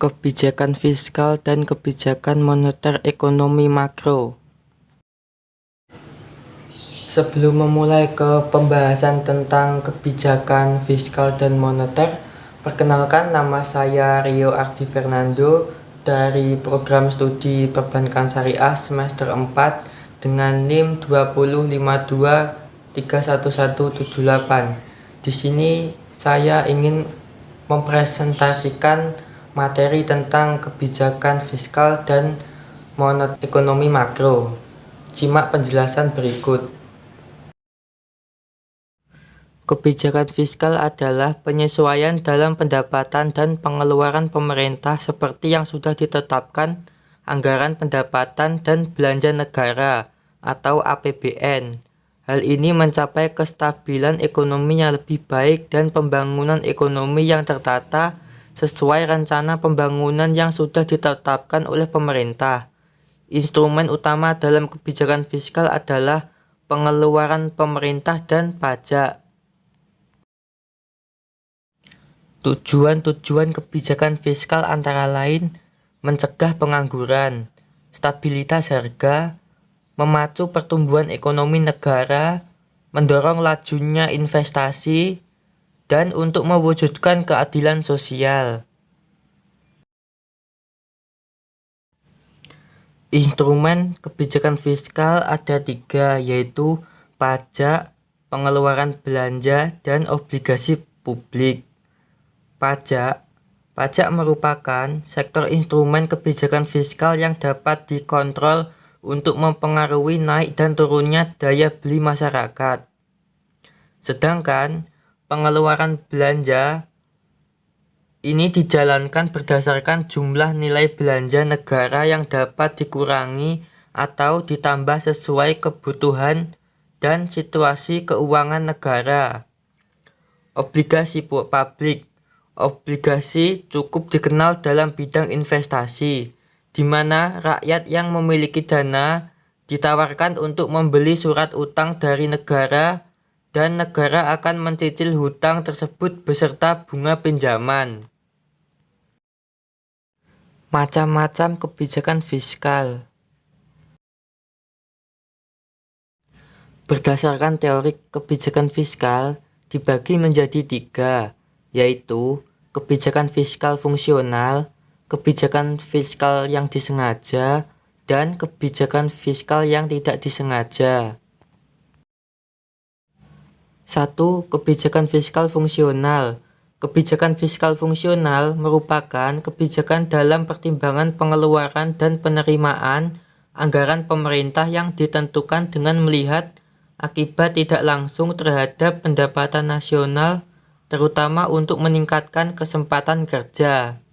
kebijakan fiskal dan kebijakan moneter ekonomi makro. Sebelum memulai ke pembahasan tentang kebijakan fiskal dan moneter, perkenalkan nama saya Rio Ardi Fernando dari program studi Perbankan Syariah semester 4 dengan NIM 205231178. Di sini saya ingin mempresentasikan materi tentang kebijakan fiskal dan moneter ekonomi makro. Simak penjelasan berikut. Kebijakan fiskal adalah penyesuaian dalam pendapatan dan pengeluaran pemerintah seperti yang sudah ditetapkan anggaran pendapatan dan belanja negara atau APBN. Hal ini mencapai kestabilan ekonomi yang lebih baik dan pembangunan ekonomi yang tertata sesuai rencana pembangunan yang sudah ditetapkan oleh pemerintah. Instrumen utama dalam kebijakan fiskal adalah pengeluaran pemerintah dan pajak. Tujuan-tujuan kebijakan fiskal antara lain mencegah pengangguran, stabilitas harga, memacu pertumbuhan ekonomi negara, mendorong lajunya investasi, dan untuk mewujudkan keadilan sosial. Instrumen kebijakan fiskal ada 3, yaitu pajak, pengeluaran belanja, dan obligasi publik. Pajak merupakan sektor instrumen kebijakan fiskal yang dapat dikontrol untuk mempengaruhi naik dan turunnya daya beli masyarakat. Sedangkan pengeluaran belanja ini dijalankan berdasarkan jumlah nilai belanja negara yang dapat dikurangi atau ditambah sesuai kebutuhan dan situasi keuangan negara. Obligasi publik. Obligasi cukup dikenal dalam bidang investasi, di mana rakyat yang memiliki dana ditawarkan untuk membeli surat utang dari negara dan negara akan mencicil hutang tersebut beserta bunga pinjaman. Macam-macam kebijakan fiskal. Berdasarkan teori kebijakan fiskal dibagi menjadi 3, yaitu kebijakan fiskal fungsional, kebijakan fiskal yang disengaja, dan kebijakan fiskal yang tidak disengaja. 1. Kebijakan fiskal fungsional. Kebijakan fiskal fungsional merupakan kebijakan dalam pertimbangan pengeluaran dan penerimaan anggaran pemerintah yang ditentukan dengan melihat akibat tidak langsung terhadap pendapatan nasional, terutama untuk meningkatkan kesempatan kerja.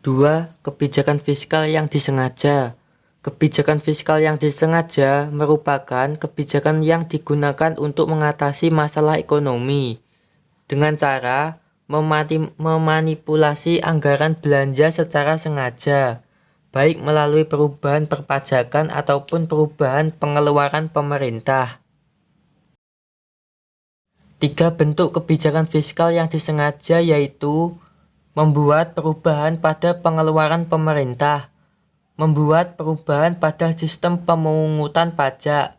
2. Kebijakan fiskal yang disengaja. Kebijakan fiskal yang disengaja merupakan kebijakan yang digunakan untuk mengatasi masalah ekonomi dengan cara memanipulasi anggaran belanja secara sengaja, baik melalui perubahan perpajakan ataupun perubahan pengeluaran pemerintah. 3 bentuk kebijakan fiskal yang disengaja yaitu membuat perubahan pada pengeluaran pemerintah, membuat perubahan pada sistem pemungutan pajak,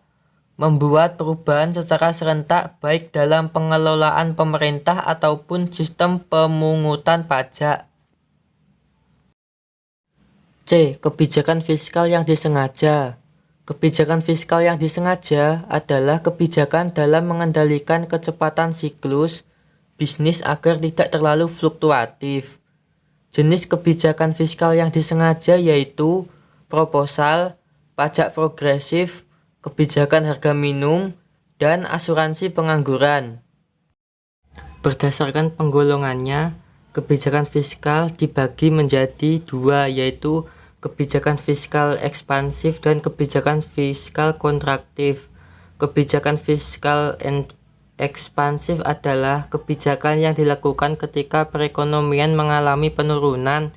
membuat perubahan secara serentak baik dalam pengelolaan pemerintah ataupun sistem pemungutan pajak. C. Kebijakan fiskal yang disengaja. Kebijakan fiskal yang disengaja adalah kebijakan dalam mengendalikan kecepatan siklus bisnis agar tidak terlalu fluktuatif. Jenis kebijakan fiskal yang disengaja yaitu proposal, pajak progresif, kebijakan harga minimum, dan asuransi pengangguran. Berdasarkan penggolongannya, kebijakan fiskal dibagi menjadi 2, yaitu kebijakan fiskal ekspansif dan kebijakan fiskal kontraktif. Kebijakan fiskal ekspansif adalah kebijakan yang dilakukan ketika perekonomian mengalami penurunan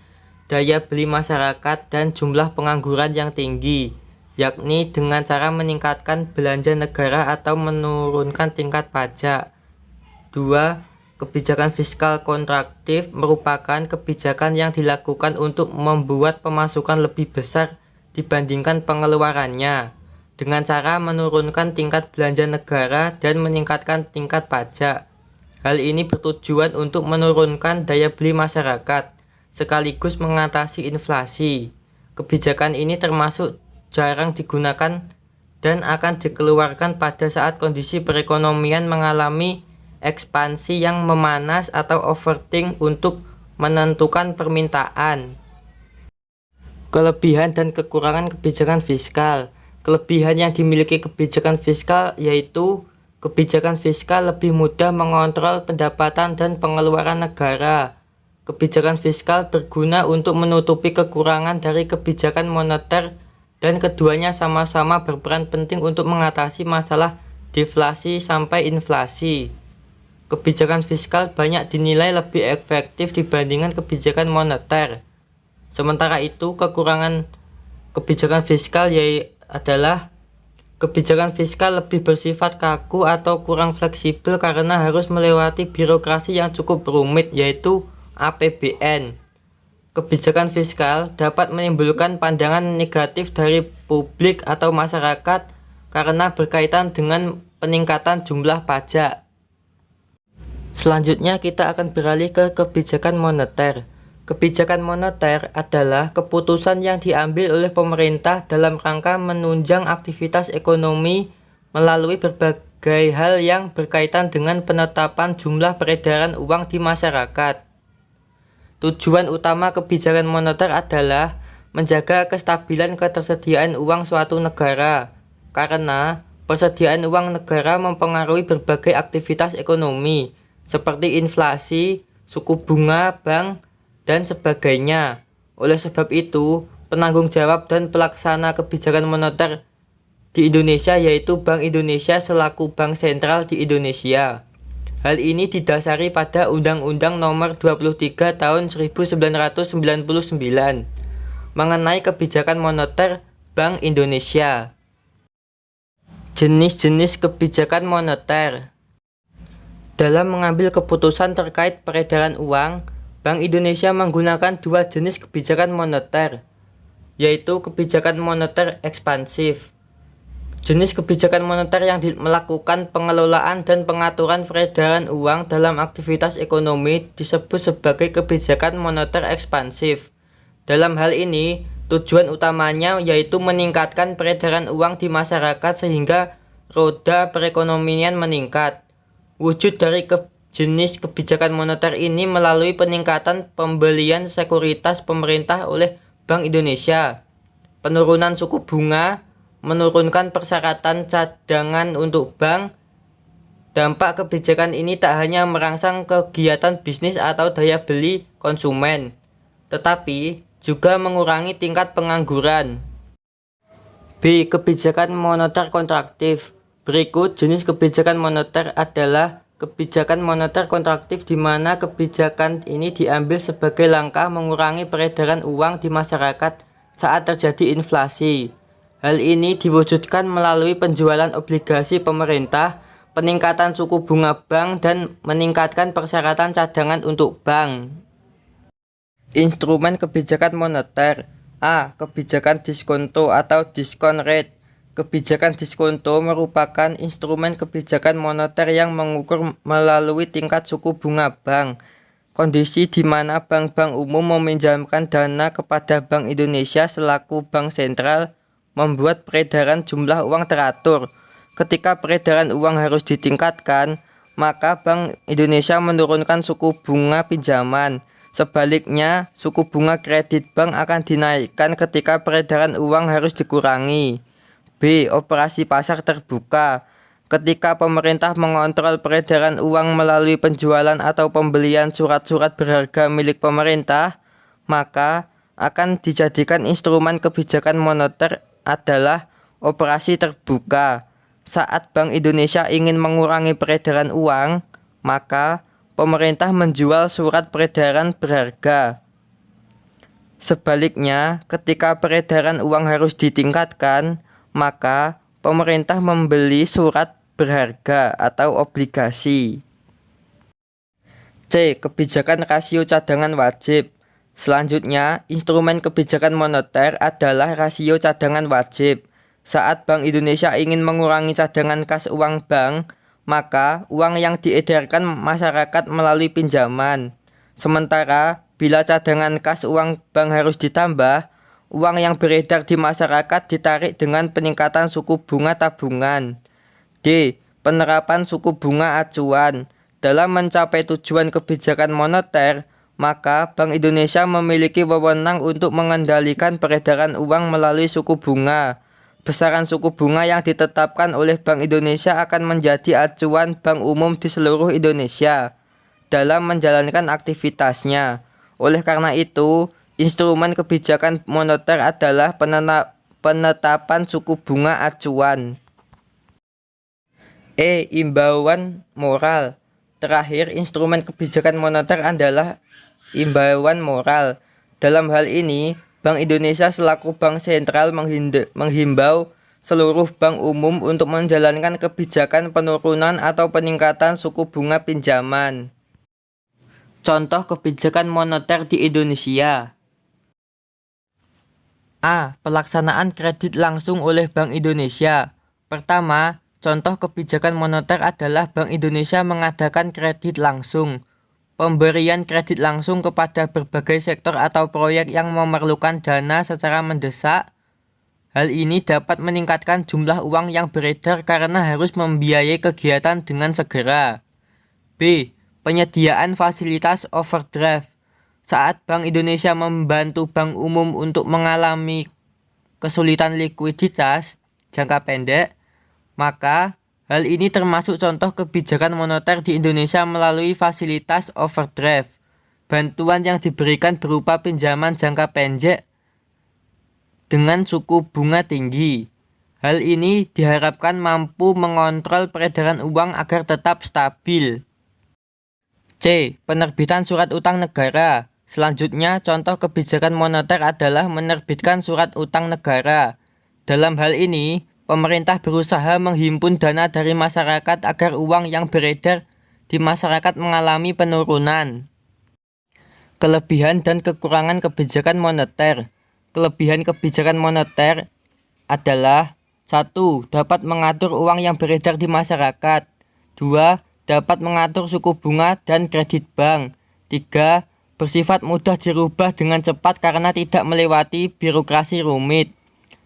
daya beli masyarakat dan jumlah pengangguran yang tinggi, yakni dengan cara meningkatkan belanja negara atau menurunkan tingkat pajak. 2. Kebijakan fiskal kontraktif merupakan kebijakan yang dilakukan untuk membuat pemasukan lebih besar dibandingkan pengeluarannya, dengan cara menurunkan tingkat belanja negara dan meningkatkan tingkat pajak. Hal ini bertujuan untuk menurunkan daya beli masyarakat, sekaligus mengatasi inflasi. Kebijakan ini termasuk jarang digunakan dan akan dikeluarkan pada saat kondisi perekonomian mengalami ekspansi yang memanas atau overthink untuk menentukan permintaan. Kelebihan dan kekurangan kebijakan fiskal. Kelebihan yang dimiliki kebijakan fiskal yaitu kebijakan fiskal lebih mudah mengontrol pendapatan dan pengeluaran negara. Kebijakan fiskal berguna untuk menutupi kekurangan dari kebijakan moneter dan keduanya sama-sama berperan penting untuk mengatasi masalah deflasi sampai inflasi. Kebijakan fiskal banyak dinilai lebih efektif dibandingkan kebijakan moneter. Sementara itu, kekurangan kebijakan fiskal adalah kebijakan fiskal lebih bersifat kaku atau kurang fleksibel karena harus melewati birokrasi yang cukup rumit, yaitu APBN. Kebijakan fiskal dapat menimbulkan pandangan negatif dari publik atau masyarakat karena berkaitan dengan peningkatan jumlah pajak. Selanjutnya kita akan beralih ke kebijakan moneter. Kebijakan moneter adalah keputusan yang diambil oleh pemerintah dalam rangka menunjang aktivitas ekonomi melalui berbagai hal yang berkaitan dengan penetapan jumlah peredaran uang di masyarakat. Tujuan utama kebijakan moneter adalah menjaga kestabilan ketersediaan uang suatu negara, karena persediaan uang negara mempengaruhi berbagai aktivitas ekonomi, seperti inflasi, suku bunga bank, dan sebagainya. Oleh sebab itu, penanggung jawab dan pelaksana kebijakan moneter di Indonesia yaitu Bank Indonesia selaku bank sentral di Indonesia. Hal ini didasari pada Undang-Undang Nomor 23 Tahun 1999 mengenai kebijakan moneter Bank Indonesia. Jenis-jenis kebijakan moneter. Dalam mengambil keputusan terkait peredaran uang, Bank Indonesia menggunakan dua jenis kebijakan moneter, yaitu kebijakan moneter ekspansif. Jenis kebijakan moneter yang melakukan pengelolaan dan pengaturan peredaran uang dalam aktivitas ekonomi disebut sebagai kebijakan moneter ekspansif. Dalam hal ini, tujuan utamanya yaitu meningkatkan peredaran uang di masyarakat sehingga roda perekonomian meningkat. Wujud dari jenis kebijakan moneter ini melalui peningkatan pembelian sekuritas pemerintah oleh Bank Indonesia, penurunan suku bunga, menurunkan persyaratan cadangan untuk bank. Dampak kebijakan ini tak hanya merangsang kegiatan bisnis atau daya beli konsumen, tetapi juga mengurangi tingkat pengangguran. B. Kebijakan moneter kontraktif. Berikut jenis kebijakan moneter adalah kebijakan moneter kontraktif, di mana kebijakan ini diambil sebagai langkah mengurangi peredaran uang di masyarakat saat terjadi inflasi. Hal ini diwujudkan melalui penjualan obligasi pemerintah, peningkatan suku bunga bank, dan meningkatkan persyaratan cadangan untuk bank. Instrumen kebijakan moneter. A. Kebijakan diskonto atau discount rate. Kebijakan diskonto merupakan instrumen kebijakan moneter yang mengukur melalui tingkat suku bunga bank, kondisi di mana bank-bank umum meminjamkan dana kepada Bank Indonesia selaku bank sentral, membuat peredaran jumlah uang teratur. Ketika peredaran uang harus ditingkatkan, maka Bank Indonesia menurunkan suku bunga pinjaman. Sebaliknya, suku bunga kredit bank akan dinaikkan ketika peredaran uang harus dikurangi. B. Operasi pasar terbuka. Ketika pemerintah mengontrol peredaran uang melalui penjualan atau pembelian surat-surat berharga milik pemerintah, maka akan dijadikan instrumen kebijakan moneter adalah operasi terbuka. Saat Bank Indonesia ingin mengurangi peredaran uang, maka pemerintah menjual surat peredaran berharga. Sebaliknya, ketika peredaran uang harus ditingkatkan, maka pemerintah membeli surat berharga atau obligasi. C. Kebijakan rasio cadangan wajib. Selanjutnya, instrumen kebijakan moneter adalah rasio cadangan wajib. Saat Bank Indonesia ingin mengurangi cadangan kas uang bank, maka uang yang diedarkan masyarakat melalui pinjaman. Sementara, bila cadangan kas uang bank harus ditambah, uang yang beredar di masyarakat ditarik dengan peningkatan suku bunga tabungan. D. Penerapan suku bunga acuan. Dalam mencapai tujuan kebijakan moneter, maka Bank Indonesia memiliki wewenang untuk mengendalikan peredaran uang melalui suku bunga. Besaran suku bunga yang ditetapkan oleh Bank Indonesia akan menjadi acuan bank umum di seluruh Indonesia dalam menjalankan aktivitasnya. Oleh karena itu, instrumen kebijakan moneter adalah penetapan suku bunga acuan. E. Imbauan moral. Terakhir, instrumen kebijakan moneter adalah imbauan moral. Dalam hal ini, Bank Indonesia selaku bank sentral menghimbau seluruh bank umum untuk menjalankan kebijakan penurunan atau peningkatan suku bunga pinjaman. Contoh kebijakan moneter di Indonesia. A. Pelaksanaan kredit langsung oleh Bank Indonesia. Pertama, contoh kebijakan moneter adalah Bank Indonesia mengadakan kredit langsung. Pemberian kredit langsung kepada berbagai sektor atau proyek yang memerlukan dana secara mendesak. Hal ini dapat meningkatkan jumlah uang yang beredar karena harus membiayai kegiatan dengan segera. B. Penyediaan fasilitas overdraft. Saat Bank Indonesia membantu bank umum untuk mengalami kesulitan likuiditas jangka pendek, maka hal ini termasuk contoh kebijakan moneter di Indonesia melalui fasilitas overdraft. Bantuan yang diberikan berupa pinjaman jangka pendek dengan suku bunga tinggi. Hal ini diharapkan mampu mengontrol peredaran uang agar tetap stabil. C. Penerbitan surat utang negara. Selanjutnya, contoh kebijakan moneter adalah menerbitkan surat utang negara. Dalam hal ini, pemerintah berusaha menghimpun dana dari masyarakat agar uang yang beredar di masyarakat mengalami penurunan. Kelebihan dan kekurangan kebijakan moneter. Kelebihan kebijakan moneter adalah 1. Dapat mengatur uang yang beredar di masyarakat. 2. Dapat mengatur suku bunga dan kredit bank. 3. Bersifat mudah dirubah dengan cepat karena tidak melewati birokrasi rumit.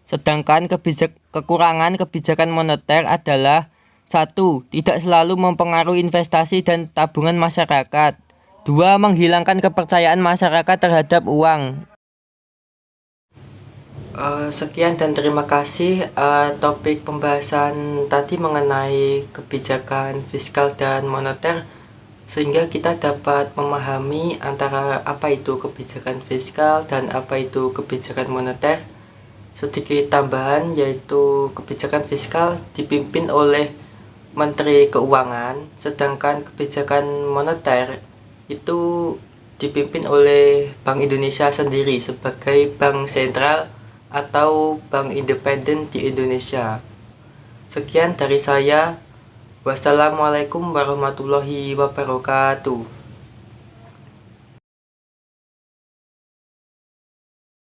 Sedangkan kekurangan kebijakan moneter adalah 1. Tidak selalu mempengaruhi investasi dan tabungan masyarakat. 2. Menghilangkan kepercayaan masyarakat terhadap uang. Sekian dan terima kasih. Topik pembahasan tadi mengenai kebijakan fiskal dan moneter, sehingga kita dapat memahami antara apa itu kebijakan fiskal dan apa itu kebijakan moneter. Sedikit tambahan, yaitu kebijakan fiskal dipimpin oleh Menteri Keuangan, sedangkan kebijakan moneter itu dipimpin oleh Bank Indonesia sendiri sebagai bank sentral atau bank independen di Indonesia. Sekian dari saya. Wassalamualaikum warahmatullahi wabarakatuh.